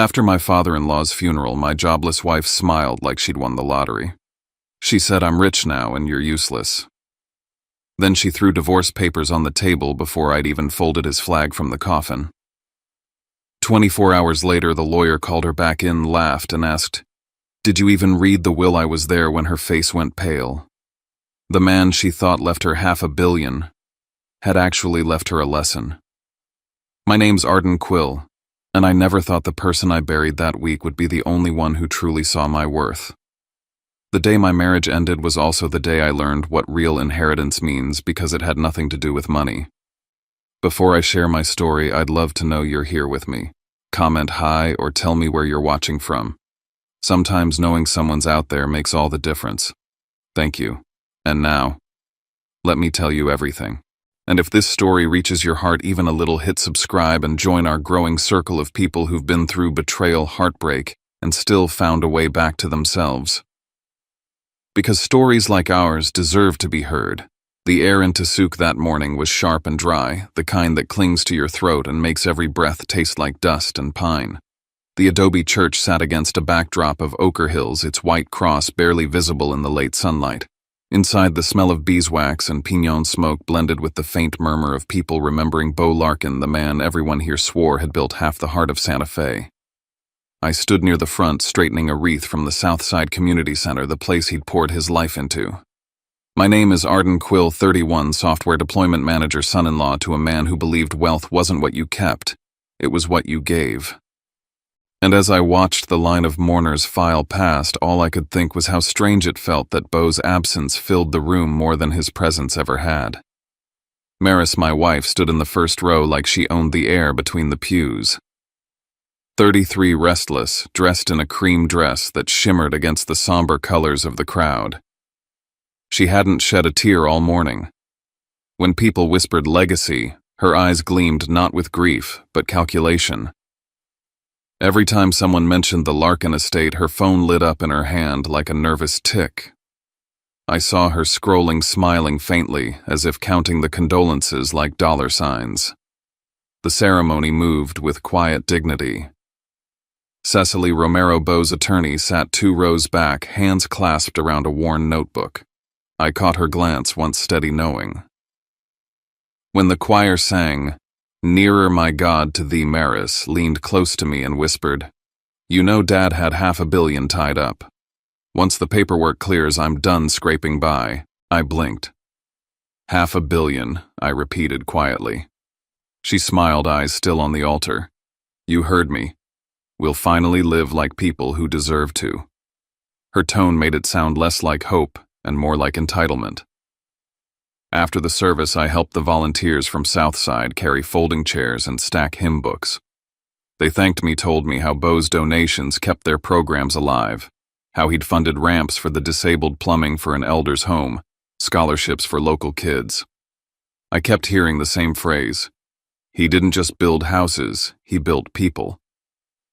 After my father-in-law's funeral, my jobless wife smiled like she'd won the lottery. She said, "I'm rich now and you're useless." Then she threw divorce papers on the table before I'd even folded his flag from the coffin. 24 hours later, the lawyer called her back in, laughed, and asked, "Did you even read the will?" I was there when her face went pale. The man she thought left her $500 million had actually left her a lesson. My name's Arden Quill, and I never thought the person I buried that week would be the only one who truly saw my worth. The day my marriage ended was also the day I learned what real inheritance means, because it had nothing to do with money. Before I share my story, I'd love to know you're here with me. Comment hi or tell me where you're watching from. Sometimes knowing someone's out there makes all the difference. Thank you. And now, let me tell you everything. And if this story reaches your heart even a little, hit subscribe and join our growing circle of people who've been through betrayal, heartbreak, and still found a way back to themselves. Because stories like ours deserve to be heard. The air in Tasuk that morning was sharp and dry, the kind that clings to your throat and makes every breath taste like dust and pine. The adobe church sat against a backdrop of ochre hills, its white cross barely visible in the late sunlight. Inside, the smell of beeswax and pinon smoke blended with the faint murmur of people remembering Bo Larkin, the man everyone here swore had built half the heart of Santa Fe. I stood near the front, straightening a wreath from the Southside Community Center, the place he'd poured his life into. My name is Arden Quill, 31, software deployment manager, son-in-law to a man who believed wealth wasn't what you kept, it was what you gave. And as I watched the line of mourners file past, all I could think was how strange it felt that Bo's absence filled the room more than his presence ever had. Maris, my wife, stood in the first row like she owned the air between the pews. 33, restless, dressed in a cream dress that shimmered against the somber colors of the crowd. She hadn't shed a tear all morning. When people whispered legacy, her eyes gleamed not with grief, but calculation. Every time someone mentioned the Larkin estate, her phone lit up in her hand like a nervous tick. I saw her scrolling, smiling faintly, as if counting the condolences like dollar signs. The ceremony moved with quiet dignity. Cecily Romero, Bo's attorney, sat 2 rows back, hands clasped around a worn notebook. I caught her glance, once steady, knowing. When the choir sang, "Nearer, my God, to thee," Maris leaned close to me and whispered, "You know Dad had $500 million tied up. Once the paperwork clears, I'm done scraping by." I blinked. $500 million, I repeated quietly. She smiled, eyes still on the altar. "You heard me. We'll finally live like people who deserve to." Her tone made it sound less like hope and more like entitlement. After the service, I helped the volunteers from Southside carry folding chairs and stack hymn books. They thanked me, told me how Bo's donations kept their programs alive, how he'd funded ramps for the disabled, plumbing for an elder's home, scholarships for local kids. I kept hearing the same phrase. He didn't just build houses, he built people.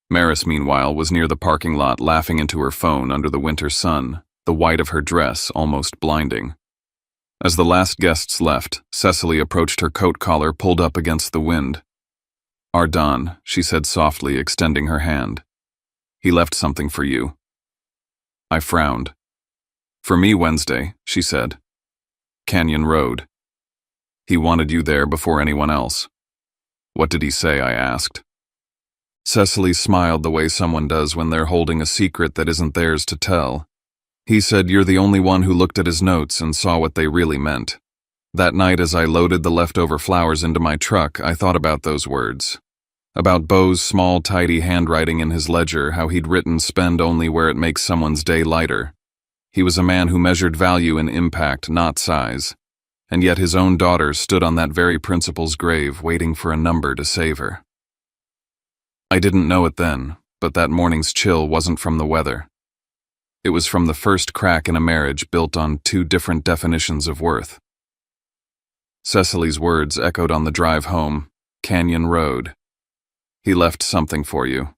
Maris, meanwhile, was near the parking lot, laughing into her phone under the winter sun, the white of her dress almost blinding. As the last guests left, Cecily approached, her coat collar pulled up against the wind. "Arden," she said softly, extending her hand. "He left something for you." I frowned. "For me, Wednesday," she said. "Canyon Road. He wanted you there before anyone else." "What did he say?" I asked. Cecily smiled the way someone does when they're holding a secret that isn't theirs to tell. "He said you're the only one who looked at his notes and saw what they really meant." That night, as I loaded the leftover flowers into my truck, I thought about those words. About Bo's small, tidy handwriting in his ledger, how he'd written, "Spend only where it makes someone's day lighter." He was a man who measured value in impact, not size. And yet his own daughter stood on that very principal's grave, waiting for a number to save her. I didn't know it then, but that morning's chill wasn't from the weather. It was from the first crack in a marriage built on 2 different definitions of worth. Cecily's words echoed on the drive home. Canyon Road. He left something for you.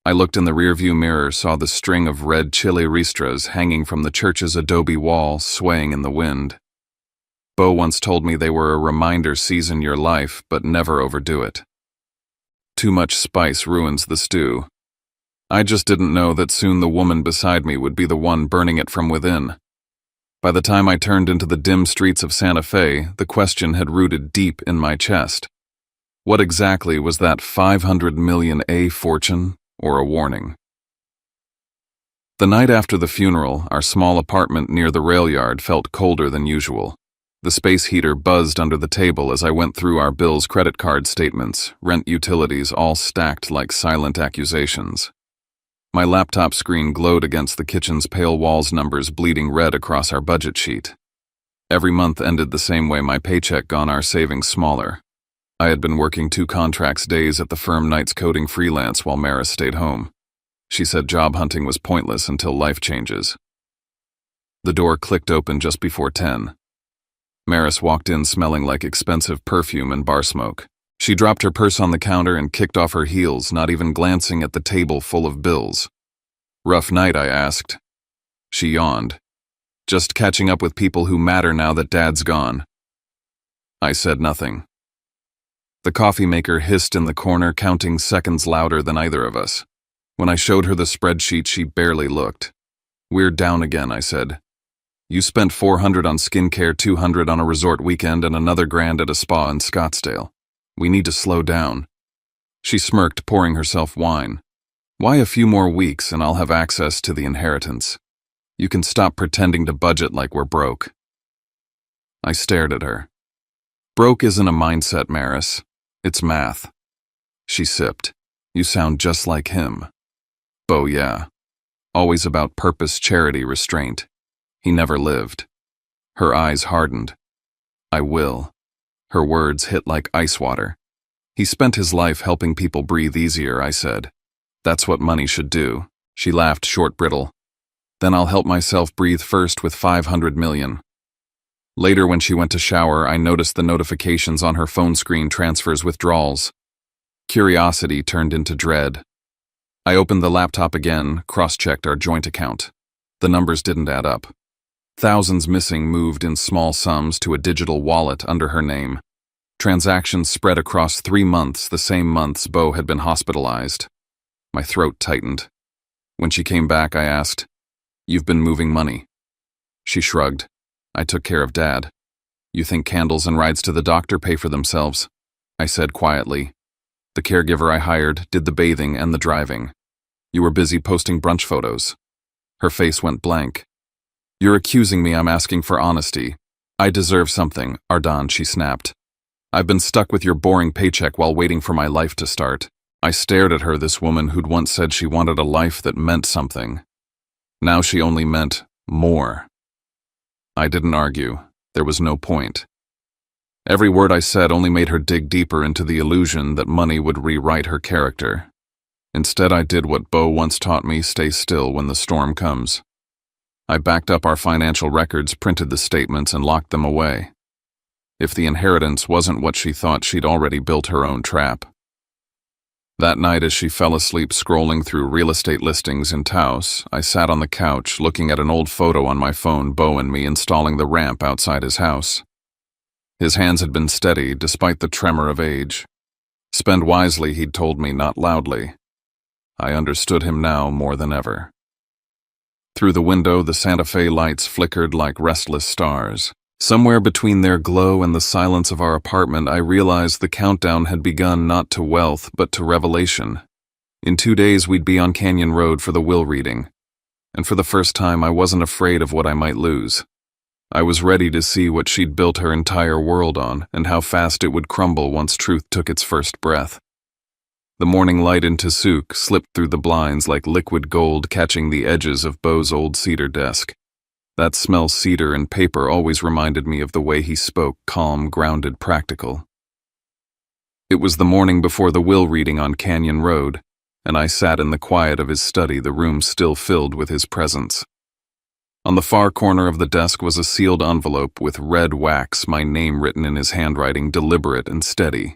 I looked in the rearview mirror, saw the string of red chile ristras hanging from the church's adobe wall, swaying in the wind. Bo once told me they were a reminder: season your life, but never overdo it. Too much spice ruins the stew. I just didn't know that soon the woman beside me would be the one burning it from within. By the time I turned into the dim streets of Santa Fe, the question had rooted deep in my chest. What exactly was that 500 million fortune, or a warning? The night after the funeral, our small apartment near the rail yard felt colder than usual. The space heater buzzed under the table as I went through our bills, credit card statements, rent, utilities, all stacked like silent accusations. My laptop screen glowed against the kitchen's pale walls, numbers bleeding red across our budget sheet. Every month ended the same way, my paycheck gone, our savings smaller. I had been working 2 contracts days at the firm, nights coding freelance while Maris stayed home. She said job hunting was pointless until life changes. The door clicked open just before 10. Maris walked in smelling like expensive perfume and bar smoke. She dropped her purse on the counter and kicked off her heels, not even glancing at the table full of bills. Rough night, I asked. She yawned. Just catching up with people who matter now that Dad's gone. I said nothing. The coffee maker hissed in the corner, counting seconds louder than either of us. When I showed her the spreadsheet, she barely looked. We're down again, I said. You spent $400 on skincare, $200 on a resort weekend, and another $1,000 at a spa in Scottsdale. We need to slow down. She smirked, pouring herself wine. Why a few more weeks and I'll have access to the inheritance? You can stop pretending to budget like we're broke. I stared at her. Broke isn't a mindset, Maris. It's math. She sipped. You sound just like him. Bo, yeah. Always about purpose, charity, restraint. He never lived. Her eyes hardened. I will. Her words hit like ice water. He spent his life helping people breathe easier, I said. That's what money should do. She laughed, short, brittle. Then I'll help myself breathe first with 500 million. Later, when she went to shower, I noticed the notifications on her phone screen, transfers, withdrawals. Curiosity turned into dread. I opened the laptop again, cross-checked our joint account. The numbers didn't add up. Thousands missing moved in small sums to a digital wallet under her name. Transactions spread across 3 months, the same months Bo had been hospitalized. My throat tightened. When she came back, I asked, "You've been moving money?" She shrugged. I took care of Dad. You think candles and rides to the doctor pay for themselves? I said quietly. The caregiver I hired did the bathing and the driving. You were busy posting brunch photos. Her face went blank. You're accusing me. I'm asking for honesty. I deserve something, Ardan, she snapped. I've been stuck with your boring paycheck while waiting for my life to start. I stared at her, this woman who'd once said she wanted a life that meant something. Now she only meant more. I didn't argue. There was no point. Every word I said only made her dig deeper into the illusion that money would rewrite her character. Instead, I did what Bo once taught me: stay still when the storm comes. I backed up our financial records, printed the statements, and locked them away. If the inheritance wasn't what she thought, she'd already built her own trap. That night, as she fell asleep scrolling through real estate listings in Taos, I sat on the couch looking at an old photo on my phone, Bo and me installing the ramp outside his house. His hands had been steady despite the tremor of age. Spend wisely, he'd told me, not loudly. I understood him now more than ever. Through the window, the Santa Fe lights flickered like restless stars. Somewhere between their glow and the silence of our apartment, I realized the countdown had begun, not to wealth, but to revelation. In 2 days, we'd be on Canyon Road for the will reading. And for the first time, I wasn't afraid of what I might lose. I was ready to see what she'd built her entire world on, and how fast it would crumble once truth took its first breath. The morning light in Tasuk slipped through the blinds like liquid gold, catching the edges of Bo's old cedar desk. That smell, cedar and paper, always reminded me of the way he spoke, calm, grounded, practical. It was the morning before the will reading on Canyon Road, and I sat in the quiet of his study, the room still filled with his presence. On the far corner of the desk was a sealed envelope with red wax, my name written in his handwriting, deliberate and steady.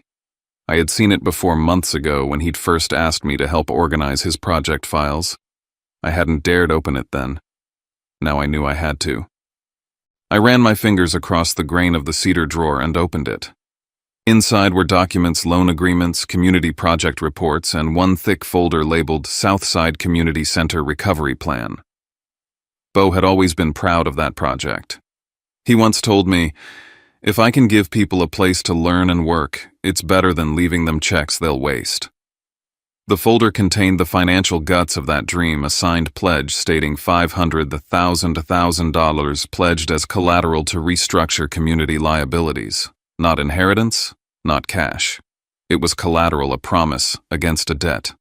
I had seen it before, months ago, when he'd first asked me to help organize his project files. I hadn't dared open it then. Now I knew I had to. I ran my fingers across the grain of the cedar drawer and opened it. Inside were documents, loan agreements, community project reports, and one thick folder labeled Southside Community Center Recovery Plan. Bo had always been proud of that project. He once told me, "If I can give people a place to learn and work, it's better than leaving them checks they'll waste." The folder contained the financial guts of that dream, a signed pledge stating $500 to $1,000 pledged as collateral to restructure community liabilities. Not inheritance, not cash. It was collateral, a promise against a debt.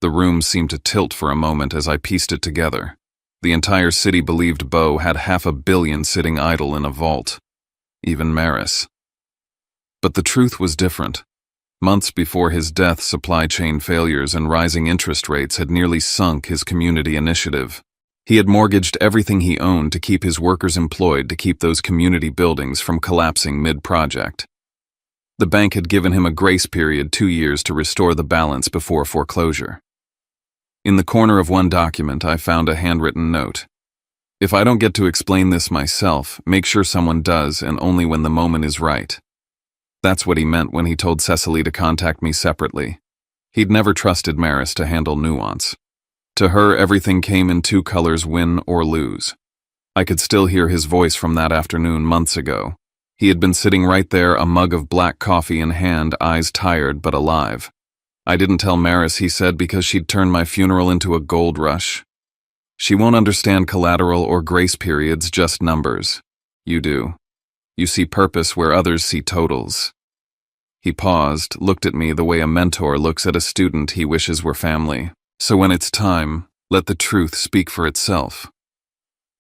The room seemed to tilt for a moment as I pieced it together. The entire city believed Bo had $500 million sitting idle in a vault. Even Maris. But the truth was different. Months before his death, supply chain failures and rising interest rates had nearly sunk his community initiative. He had mortgaged everything he owned to keep his workers employed, to keep those community buildings from collapsing mid-project. The bank had given him a grace period, 2 years, to restore the balance before foreclosure. In the corner of one document, I found a handwritten note. "If I don't get to explain this myself, make sure someone does, and only when the moment is right." That's what he meant when he told Cecily to contact me separately. He'd never trusted Maris to handle nuance. To her, everything came in 2 colors, win or lose. I could still hear his voice from that afternoon months ago. He had been sitting right there, a mug of black coffee in hand, eyes tired but alive. "I didn't tell Maris," he said, "because she'd turn my funeral into a gold rush. She won't understand collateral or grace periods, just numbers. You do. You see purpose where others see totals." He paused, looked at me the way a mentor looks at a student he wishes were family. "So when it's time, let the truth speak for itself."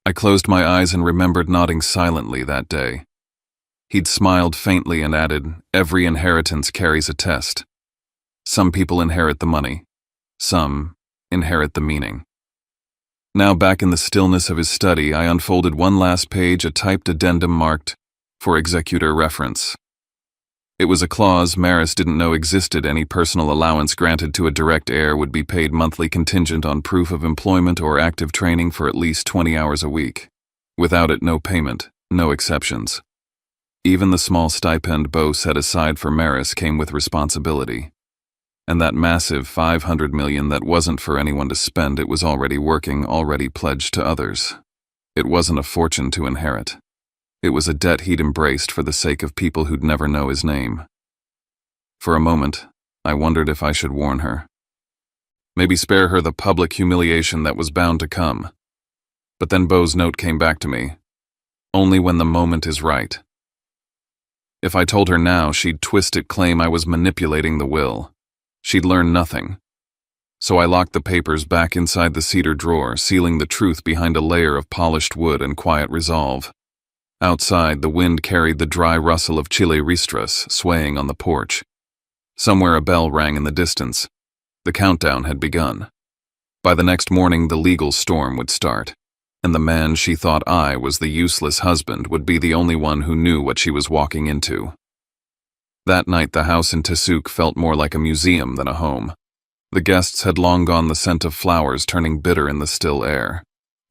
I closed my eyes and remembered nodding silently that day. He'd smiled faintly and added, "Every inheritance carries a test. Some people inherit the money. Some inherit the meaning." Now back in the stillness of his study, I unfolded one last page, a typed addendum marked, "For executor reference." It was a clause Maris didn't know existed. Any personal allowance granted to a direct heir would be paid monthly, contingent on proof of employment or active training for at least 20 hours a week. Without it, no payment, no exceptions. Even the small stipend Bo set aside for Maris came with responsibility. And that massive $500 million that wasn't for anyone to spend, it was already working, already pledged to others. It wasn't a fortune to inherit. It was a debt he'd embraced for the sake of people who'd never know his name. For a moment, I wondered if I should warn her. Maybe spare her the public humiliation that was bound to come. But then Bo's note came back to me. "Only when the moment is right." If I told her now, she'd twist it, claim I was manipulating the will. She'd learn nothing. So I locked the papers back inside the cedar drawer, sealing the truth behind a layer of polished wood and quiet resolve. Outside, the wind carried the dry rustle of chile ristras swaying on the porch. Somewhere a bell rang in the distance. The countdown had begun. By the next morning, the legal storm would start, and the man she thought I was the useless husband would be the only one who knew what she was walking into. That night, the house in Tasuk felt more like a museum than a home. The guests had long gone, the scent of flowers turning bitter in the still air.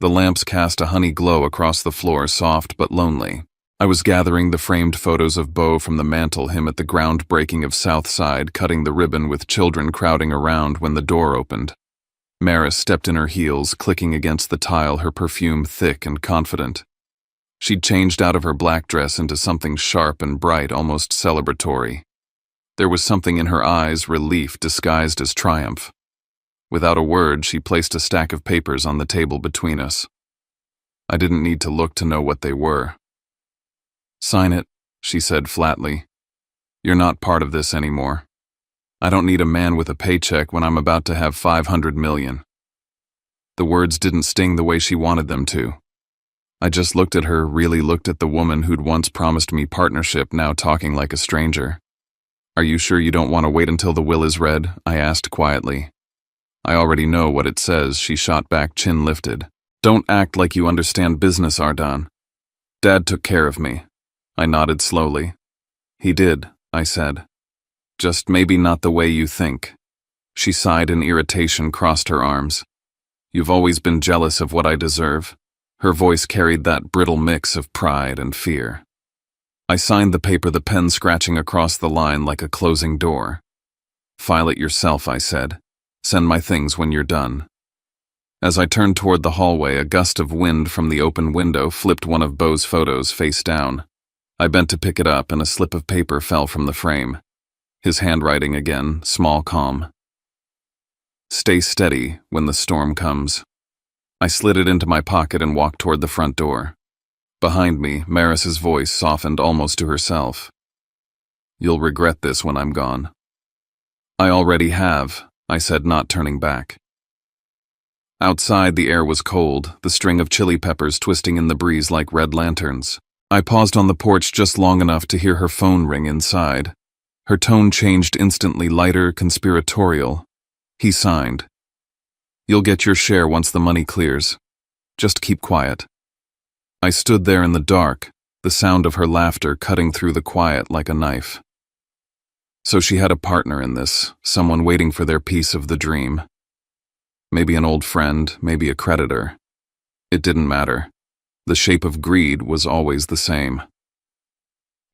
The lamps cast a honey glow across the floor, soft but lonely. I was gathering the framed photos of Bo from the mantel, him at the groundbreaking of Southside, cutting the ribbon with children crowding around, when the door opened. Maris stepped in her heels, clicking against the tile, her perfume thick and confident. She'd changed out of her black dress into something sharp and bright, almost celebratory. There was something in her eyes, relief disguised as triumph. Without a word, she placed a stack of papers on the table between us. I didn't need to look to know what they were. "Sign it," she said flatly. "You're not part of this anymore. I don't need a man with a paycheck when I'm about to have $500 million. The words didn't sting the way she wanted them to. I just looked at her, really looked at the woman who'd once promised me partnership, now talking like a stranger. "Are you sure you don't want to wait until the will is read?" I asked quietly. "I already know what it says," she shot back, chin lifted. "Don't act like you understand business, Ardan. Dad took care of me." I nodded slowly. "He did," I said. "Just maybe not the way you think." She sighed in irritation, crossed her arms. "You've always been jealous of what I deserve." Her voice carried that brittle mix of pride and fear. I signed the paper, the pen scratching across the line like a closing door. "File it yourself," I said. "Send my things when you're done." As I turned toward the hallway, a gust of wind from the open window flipped one of Beau's photos face down. I bent to pick it up, and a slip of paper fell from the frame. His handwriting again, small, calm. "Stay steady when the storm comes." I slid it into my pocket and walked toward the front door. Behind me, Maris's voice softened almost to herself. "You'll regret this when I'm gone." "I already have," I said, not turning back. Outside, the air was cold, the string of chili peppers twisting in the breeze like red lanterns. I paused on the porch just long enough to hear her phone ring inside. Her tone changed instantly, lighter, conspiratorial. He signed. "You'll get your share once the money clears. Just keep quiet." I stood there in the dark, the sound of her laughter cutting through the quiet like a knife. So she had a partner in this, someone waiting for their piece of the dream. Maybe an old friend, maybe a creditor. It didn't matter. The shape of greed was always the same.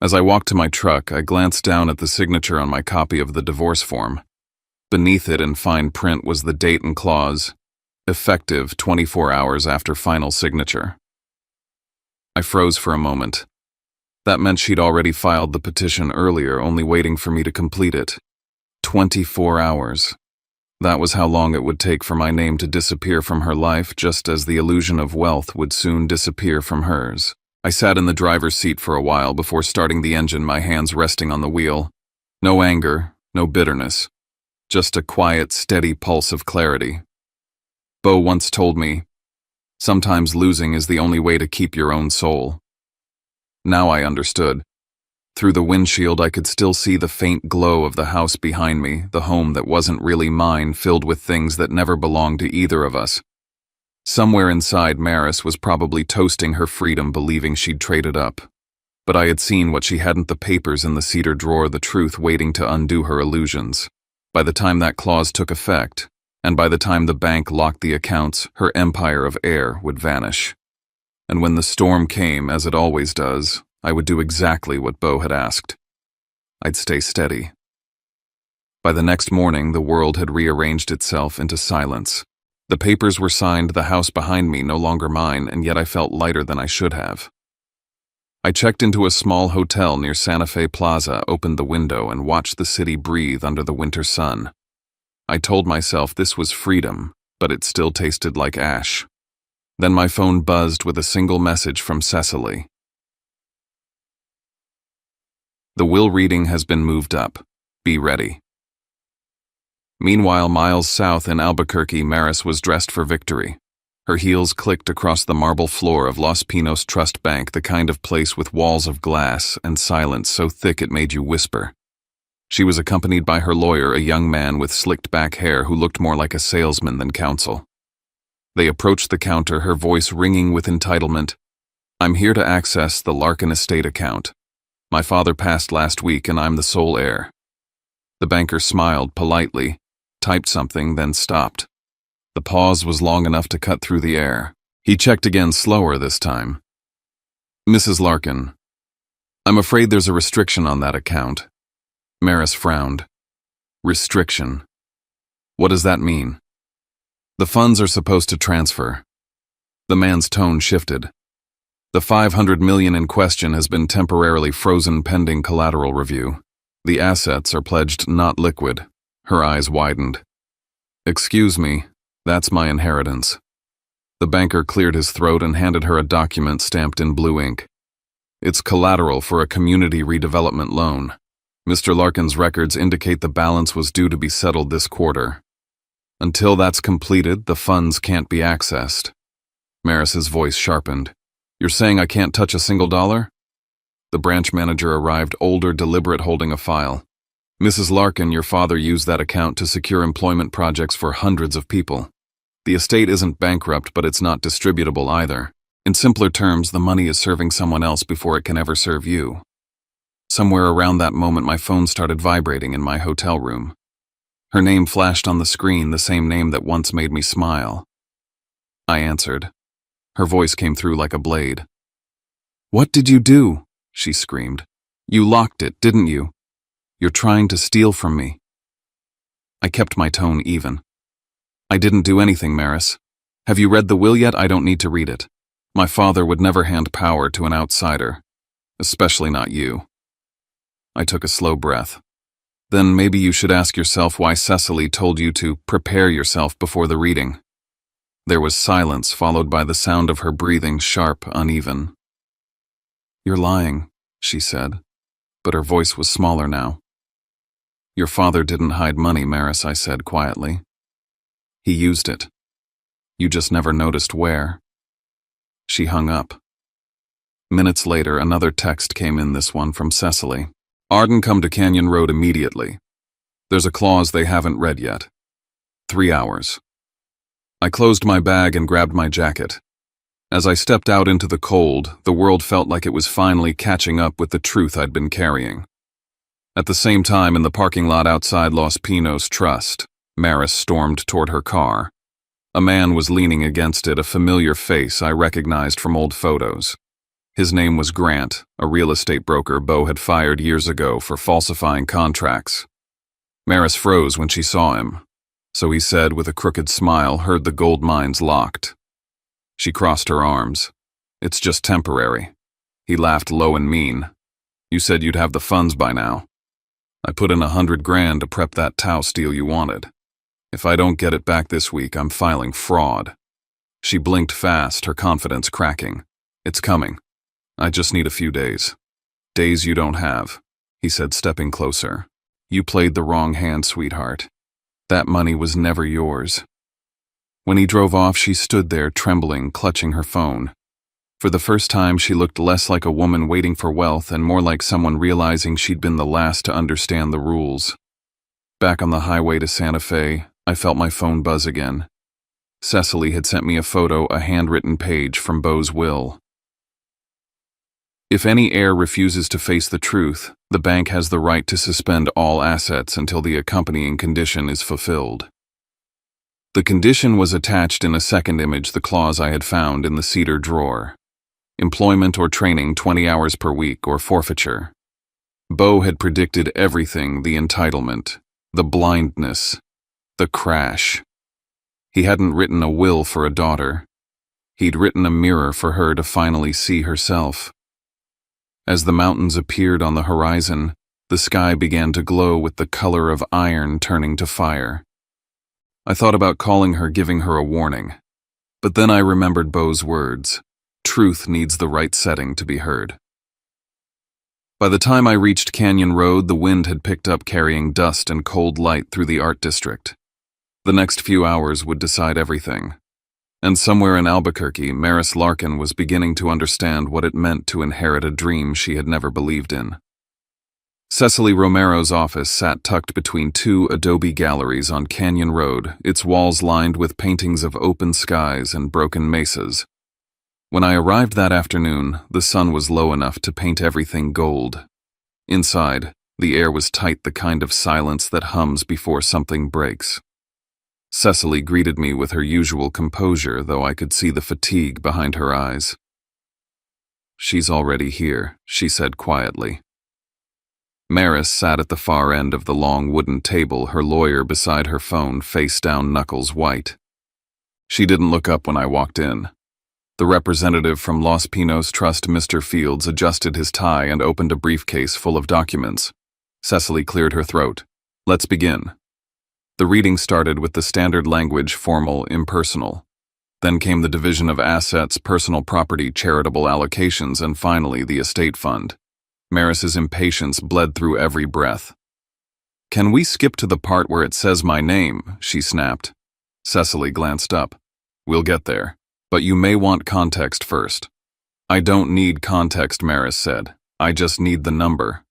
As I walked to my truck, I glanced down at the signature on my copy of the divorce form. Beneath it in fine print was the date and clause, effective 24 hours after final signature. I froze for a moment. That meant she'd already filed the petition earlier, only waiting for me to complete it. 24 hours. That was how long it would take for my name to disappear from her life, just as the illusion of wealth would soon disappear from hers. I sat in the driver's seat for a while before starting the engine, my hands resting on the wheel. No anger, no bitterness. Just a quiet, steady pulse of clarity. Beau once told me, "Sometimes losing is the only way to keep your own soul." Now I understood. Through the windshield, I could still see the faint glow of the house behind me, the home that wasn't really mine, filled with things that never belonged to either of us. Somewhere inside, Maris was probably toasting her freedom, believing she'd traded up. But I had seen what she hadn't: the papers in the cedar drawer, the truth waiting to undo her illusions. By the time that clause took effect, and by the time the bank locked the accounts, her empire of air would vanish. And when the storm came, as it always does, I would do exactly what Beau had asked. I'd stay steady. By the next morning, the world had rearranged itself into silence. The papers were signed, the house behind me no longer mine, and yet I felt lighter than I should have. I checked into a small hotel near Santa Fe Plaza, opened the window, and watched the city breathe under the winter sun. I told myself this was freedom, but it still tasted like ash. Then my phone buzzed with a single message from Cecily. "The will reading has been moved up. Be ready." Meanwhile, miles south in Albuquerque, Maris was dressed for victory. Her heels clicked across the marble floor of Los Pinos Trust Bank, the kind of place with walls of glass and silence so thick it made you whisper. She was accompanied by her lawyer, a young man with slicked back hair who looked more like a salesman than counsel. They approached the counter, her voice ringing with entitlement. "I'm here to access the Larkin estate account. My father passed last week and I'm the sole heir." The banker smiled politely, typed something, then stopped. The pause was long enough to cut through the air. He checked again, slower this time. "Mrs. Larkin, I'm afraid there's a restriction on that account." Maris frowned. "Restriction? What does that mean?" "The funds are supposed to transfer." The man's tone shifted. "The $500 million in question has been temporarily frozen pending collateral review. The assets are pledged, not liquid." Her eyes widened. "Excuse me, that's my inheritance." The banker cleared his throat and handed her a document stamped in blue ink. "It's collateral for a community redevelopment loan. Mr. Larkin's records indicate the balance was due to be settled this quarter. Until that's completed, the funds can't be accessed." Maris's voice sharpened. "You're saying I can't touch a single dollar?" The branch manager arrived, older, deliberate, holding a file. "Mrs. Larkin, your father used that account to secure employment projects for hundreds of people. The estate isn't bankrupt, but it's not distributable either. In simpler terms, the money is serving someone else before it can ever serve you." Somewhere around that moment, my phone started vibrating in my hotel room. Her name flashed on the screen, the same name that once made me smile. I answered. Her voice came through like a blade. "What did you do?" she screamed. You locked it, didn't you? You're trying to steal from me. I kept my tone even. I didn't do anything, Maris. Have you read the will yet? I don't need to read it. My father would never hand power to an outsider, especially not you. I took a slow breath. Then maybe you should ask yourself why Cecily told you to prepare yourself before the reading. There was silence, followed by the sound of her breathing, sharp, uneven. You're lying, she said, but her voice was smaller now. Your father didn't hide money, Maris, I said quietly. He used it. You just never noticed where. She hung up. Minutes later, another text came in, this one from Cecily. Arden, come to Canyon Road immediately. There's a clause they haven't read yet. 3 hours. I closed my bag and grabbed my jacket. As I stepped out into the cold, the world felt like it was finally catching up with the truth I'd been carrying. At the same time, in the parking lot outside Los Pinos Trust, Maris stormed toward her car. A man was leaning against it, a familiar face I recognized from old photos. His name was Grant, a real estate broker Beau had fired years ago for falsifying contracts. Maris froze when she saw him, so he said with a crooked smile, heard the gold mines locked. She crossed her arms. It's just temporary. He laughed low and mean. You said you'd have the funds by now. I put in $100,000 to prep that Taos deal you wanted. If I don't get it back this week, I'm filing fraud. She blinked fast, her confidence cracking. It's coming. I just need a few days. Days you don't have, he said, stepping closer. You played the wrong hand, sweetheart. That money was never yours. When he drove off, she stood there, trembling, clutching her phone. For the first time, she looked less like a woman waiting for wealth and more like someone realizing she'd been the last to understand the rules. Back on the highway to Santa Fe, I felt my phone buzz again. Cecily had sent me a photo, a handwritten page from Beau's will. If any heir refuses to face the truth, the bank has the right to suspend all assets until the accompanying condition is fulfilled. The condition was attached in a second image, the clause I had found in the cedar drawer. Employment or training 20 hours per week or forfeiture. Beau had predicted everything, the entitlement, the blindness, the crash. He hadn't written a will for a daughter. He'd written a mirror for her to finally see herself. As the mountains appeared on the horizon, the sky began to glow with the color of iron turning to fire. I thought about calling her, giving her a warning. But then I remembered Beau's words. Truth needs the right setting to be heard. By the time I reached Canyon Road, the wind had picked up, carrying dust and cold light through the art district. The next few hours would decide everything. And somewhere in Albuquerque, Maris Larkin was beginning to understand what it meant to inherit a dream she had never believed in. Cecily Romero's office sat tucked between two adobe galleries on Canyon Road, its walls lined with paintings of open skies and broken mesas. When I arrived that afternoon, the sun was low enough to paint everything gold. Inside, the air was tight, the kind of silence that hums before something breaks. Cecily greeted me with her usual composure, though I could see the fatigue behind her eyes. She's already here, she said quietly. Maris sat at the far end of the long wooden table, her lawyer beside her phone, face down, knuckles white. She didn't look up when I walked in. The representative from Los Pinos Trust, Mr. Fields, adjusted his tie and opened a briefcase full of documents. Cecily cleared her throat. Let's begin. The reading started with the standard language, formal, impersonal. Then came the division of assets, personal property, charitable allocations, and finally the estate fund. Maris's impatience bled through every breath. Can we skip to the part where it says my name? She snapped. Cecily glanced up. We'll get there, but you may want context first. I don't need context, Maris said. I just need the number.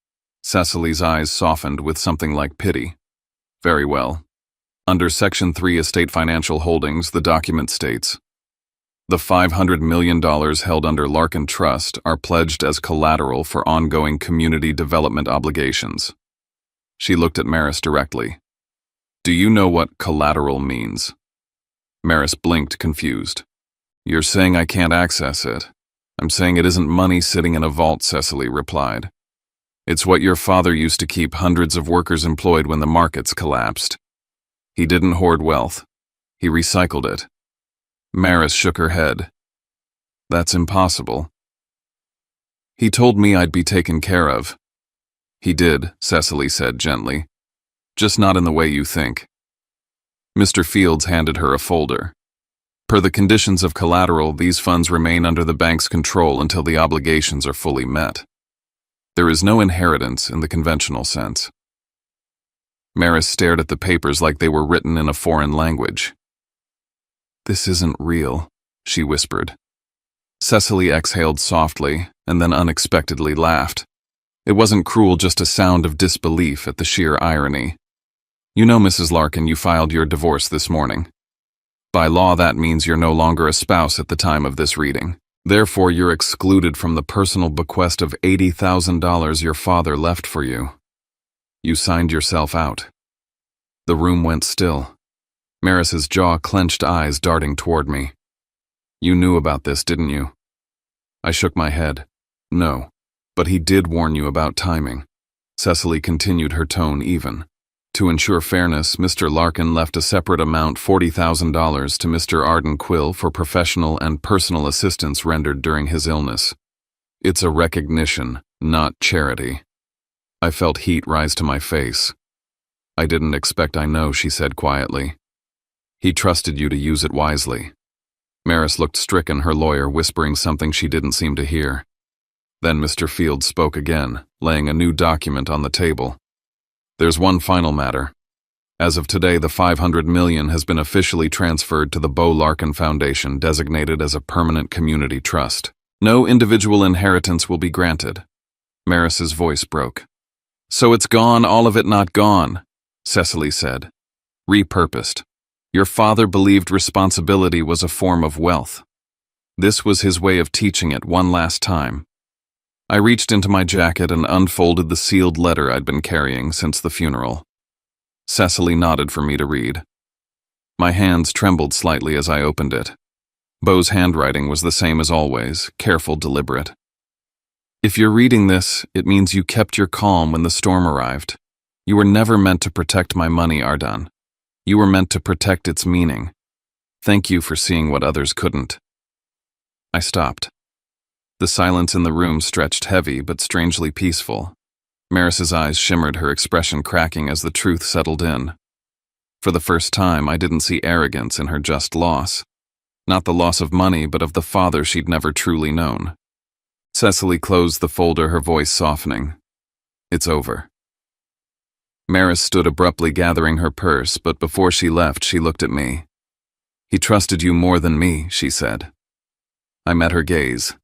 Cecily's eyes softened with something like pity. Very well. Under Section 3 Estate Financial Holdings, the document states, the $500 million held under Larkin Trust are pledged as collateral for ongoing community development obligations. She looked at Maris directly. Do you know what collateral means? Maris blinked, confused. You're saying I can't access it? I'm saying it isn't money sitting in a vault, Cecily replied. It's what your father used to keep hundreds of workers employed when the markets collapsed. He didn't hoard wealth. He recycled it. Maris shook her head. That's impossible. He told me I'd be taken care of. He did, Cecily said gently. Just not in the way you think. Mr. Fields handed her a folder. Per the conditions of collateral, these funds remain under the bank's control until the obligations are fully met. There is no inheritance in the conventional sense. Maris stared at the papers like they were written in a foreign language. This isn't real, she whispered. Cecily exhaled softly and then unexpectedly laughed. It wasn't cruel, just a sound of disbelief at the sheer irony. You know, Mrs. Larkin, you filed your divorce this morning. By law, that means you're no longer a spouse at the time of this reading. Therefore, you're excluded from the personal bequest of $80,000 your father left for you. You signed yourself out. The room went still. Maris's jaw-clenched eyes darting toward me. You knew about this, didn't you? I shook my head. No, but he did warn you about timing. Cecily continued, her tone even. To ensure fairness, Mr. Larkin left a separate amount, $40,000, to Mr. Arden Quill for professional and personal assistance rendered during his illness. It's a recognition, not charity. I felt heat rise to my face. I didn't expect, I know, she said quietly. He trusted you to use it wisely. Maris looked stricken, her lawyer whispering something she didn't seem to hear. Then Mr. Fields spoke again, laying a new document on the table. There's one final matter. As of today, the $500 million has been officially transferred to the Bo Larkin Foundation, designated as a permanent community trust. No individual inheritance will be granted. Maris's voice broke. So it's gone, all of it not gone, Cecily said. Repurposed. Your father believed responsibility was a form of wealth. This was his way of teaching it one last time. I reached into my jacket and unfolded the sealed letter I'd been carrying since the funeral. Cecily nodded for me to read. My hands trembled slightly as I opened it. Bo's handwriting was the same as always, careful, deliberate. If you're reading this, it means you kept your calm when the storm arrived. You were never meant to protect my money, Ardan. You were meant to protect its meaning. Thank you for seeing what others couldn't. I stopped. The silence in the room stretched heavy but strangely peaceful. Maris's eyes shimmered, her expression cracking as the truth settled in. For the first time, I didn't see arrogance in her just loss. Not the loss of money, but of the father she'd never truly known. Cecily closed the folder, her voice softening. It's over. Maris stood abruptly, gathering her purse, but before she left, she looked at me. He trusted you more than me, she said. I met her gaze.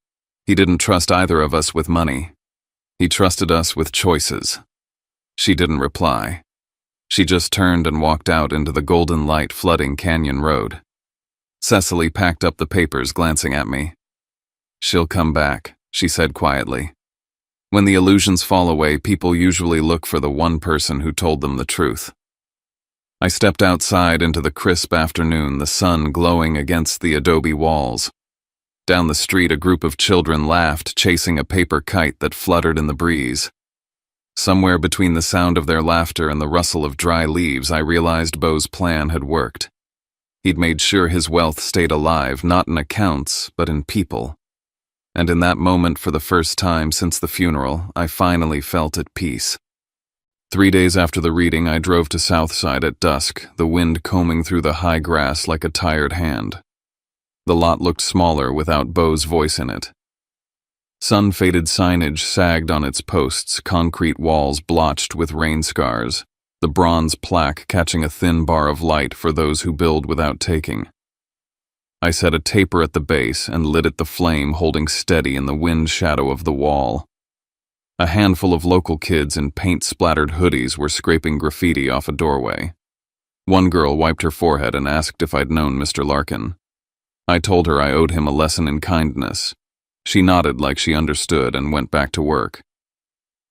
He didn't trust either of us with money. He trusted us with choices. She didn't reply. She just turned and walked out into the golden light flooding Canyon Road. Cecily packed up the papers, glancing at me. She'll come back, she said quietly. When the illusions fall away, people usually look for the one person who told them the truth. I stepped outside into the crisp afternoon, the sun glowing against the adobe walls. Down the street, a group of children laughed, chasing a paper kite that fluttered in the breeze. Somewhere between the sound of their laughter and the rustle of dry leaves, I realized Bo's plan had worked. He'd made sure his wealth stayed alive, not in accounts, but in people. And in that moment, for the first time since the funeral, I finally felt at peace. 3 days after the reading, I drove to Southside at dusk, the wind combing through the high grass like a tired hand. The lot looked smaller without Bo's voice in it. Sun-faded signage sagged on its posts, concrete walls blotched with rain scars, the bronze plaque catching a thin bar of light for those who build without taking. I set a taper at the base and lit at the flame, holding steady in the wind shadow of the wall. A handful of local kids in paint-splattered hoodies were scraping graffiti off a doorway. One girl wiped her forehead and asked if I'd known Mr. Larkin. I told her I owed him a lesson in kindness. She nodded like she understood and went back to work.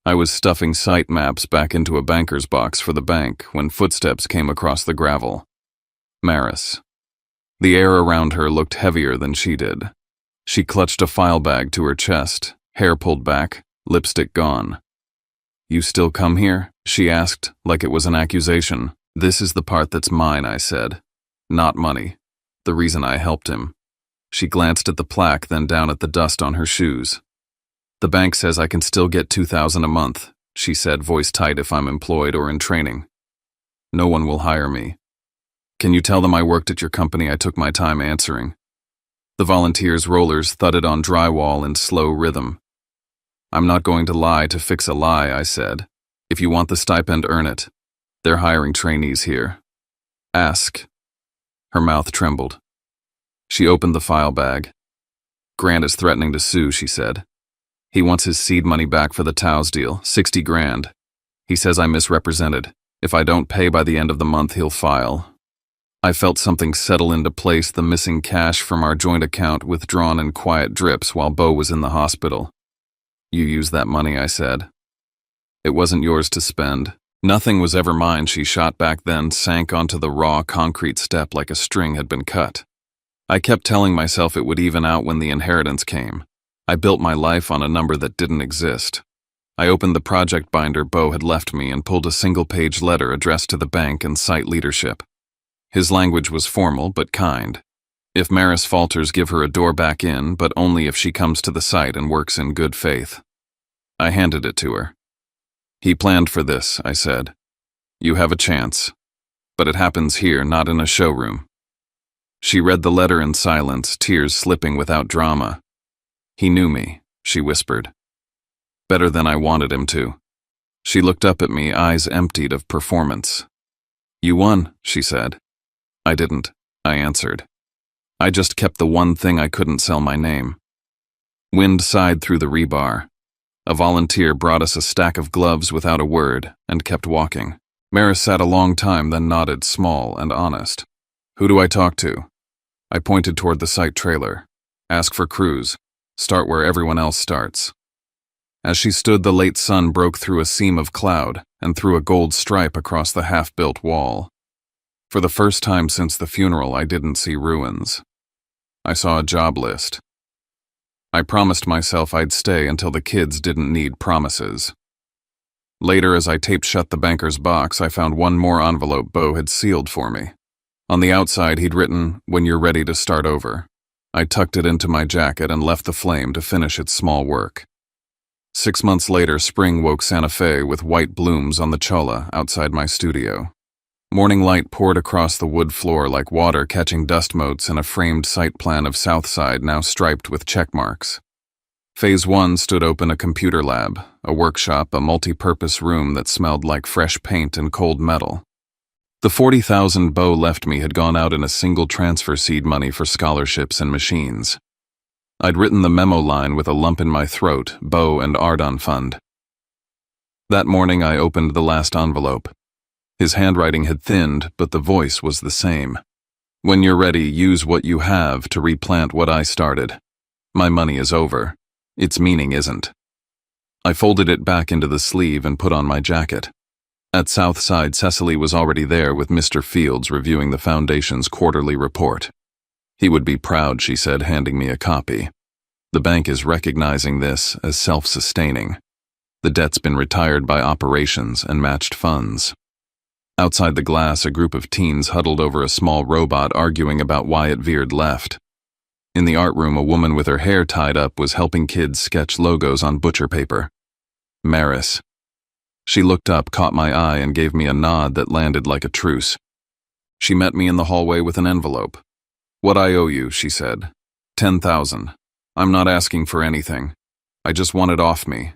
I was stuffing site maps back into a banker's box for the bank when footsteps came across the gravel. Maris. The air around her looked heavier than she did. She clutched a file bag to her chest, hair pulled back, lipstick gone. "You still come here?" she asked, like it was an accusation. "This is the part that's mine," I said. "Not money. The reason I helped him." She glanced at the plaque, then down at the dust on her shoes. "The bank says I can still get $2,000 a month," she said, voice tight, "if I'm employed or in training. No one will hire me. Can you tell them I worked at your company?" I took my time answering. The volunteers' rollers thudded on drywall in slow rhythm. "I'm not going to lie to fix a lie," I said. "If you want the stipend, earn it. They're hiring trainees here. Ask." Her mouth trembled. She opened the file bag. "Grant is threatening to sue," she said. "He wants his seed money back for the Tow's deal, 60 grand. He says I misrepresented. If I don't pay by the end of the month, he'll file." I felt something settle into place, the missing cash from our joint account withdrawn in quiet drips while Bo was in the hospital. "You used that money," I said. "It wasn't yours to spend. Nothing was ever mine," she shot back, then sank onto the raw concrete step like a string had been cut. I kept telling myself it would even out when the inheritance came. I built my life on a number that didn't exist. I opened the project binder Bo had left me and pulled a single-page letter addressed to the bank and site leadership. His language was formal but kind. "If Maris falters, give her a door back in, but only if she comes to the site and works in good faith." I handed it to her. "He planned for this," I said. "You have a chance. But it happens here, not in a showroom." She read the letter in silence, tears slipping without drama. "He knew me," she whispered. "Better than I wanted him to." She looked up at me, eyes emptied of performance. "You won," she said. "I didn't," I answered. "I just kept the one thing I couldn't sell, my name." Wind sighed through the rebar. A volunteer brought us a stack of gloves without a word and kept walking. Maris sat a long time, then nodded, small and honest. "Who do I talk to?" I pointed toward the site trailer. "Ask for Cruz. Start where everyone else starts." As she stood, the late sun broke through a seam of cloud and threw a gold stripe across the half-built wall. For the first time since the funeral, I didn't see ruins. I saw a job list. I promised myself I'd stay until the kids didn't need promises. Later, as I taped shut the banker's box, I found one more envelope Bo had sealed for me. On the outside, he'd written, "When you're ready to start over." I tucked it into my jacket and left the flame to finish its small work. 6 months later, spring woke Santa Fe with white blooms on the cholla outside my studio. Morning light poured across the wood floor like water, catching dust motes in a framed site plan of Southside now striped with check marks. Phase 1 stood open, a computer lab, a workshop, a multi-purpose room that smelled like fresh paint and cold metal. The 40,000 Bo left me had gone out in a single transfer, seed money for scholarships and machines. I'd written the memo line with a lump in my throat, Bo and Ardon Fund. That morning I opened the last envelope. His handwriting had thinned, but the voice was the same. "When you're ready, use what you have to replant what I started. My money is over. Its meaning isn't." I folded it back into the sleeve and put on my jacket. At Southside, Cecily was already there with Mr. Fields reviewing the Foundation's quarterly report. "He would be proud," she said, handing me a copy. "The bank is recognizing this as self-sustaining. The debt's been retired by operations and matched funds." Outside the glass, a group of teens huddled over a small robot, arguing about why it veered left. In the art room, a woman with her hair tied up was helping kids sketch logos on butcher paper. "Maris." She looked up, caught my eye, and gave me a nod that landed like a truce. She met me in the hallway with an envelope. "What I owe you," she said. 10,000. I'm not asking for anything. I just want it off me."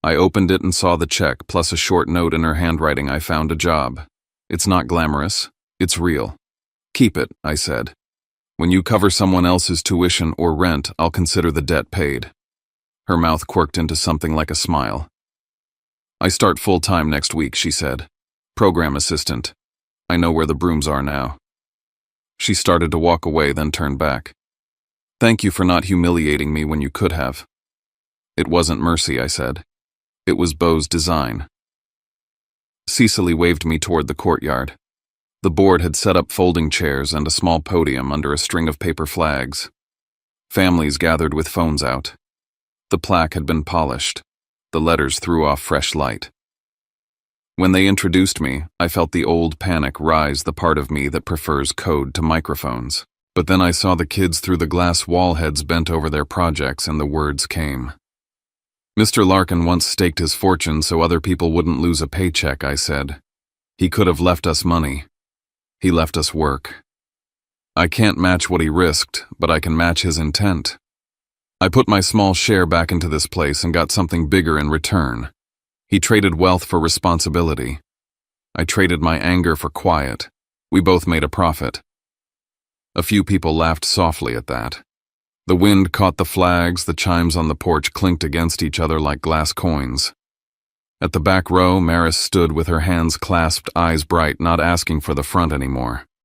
I opened it and saw the check, plus a short note in her handwriting. "I found a job. It's not glamorous. It's real. Keep it," I said. "When you cover someone else's tuition or rent, I'll consider the debt paid." Her mouth quirked into something like a smile. "I start full-time next week," she said. "Program assistant. I know where the brooms are now." She started to walk away, then turned back. "Thank you for not humiliating me when you could have." "It wasn't mercy," I said. "It was Bo's design." Cecily waved me toward the courtyard. The board had set up folding chairs and a small podium under a string of paper flags. Families gathered with phones out. The plaque had been polished. The letters threw off fresh light. When they introduced me, I felt the old panic rise, the part of me that prefers code to microphones. But then I saw the kids through the glass wall, heads bent over their projects, and the words came. Mr. Larkin once staked his fortune so other people wouldn't lose a paycheck, I said. He could have left us money. He left us work. I can't match what he risked, but I can match his intent. I put my small share back into this place and got something bigger in return. He traded wealth for responsibility. I traded my anger for quiet. We both made a profit. A few people laughed softly at that. The wind caught the flags, the chimes on the porch clinked against each other like glass coins. At the back row, Maris stood with her hands clasped, eyes bright, not asking for the front anymore.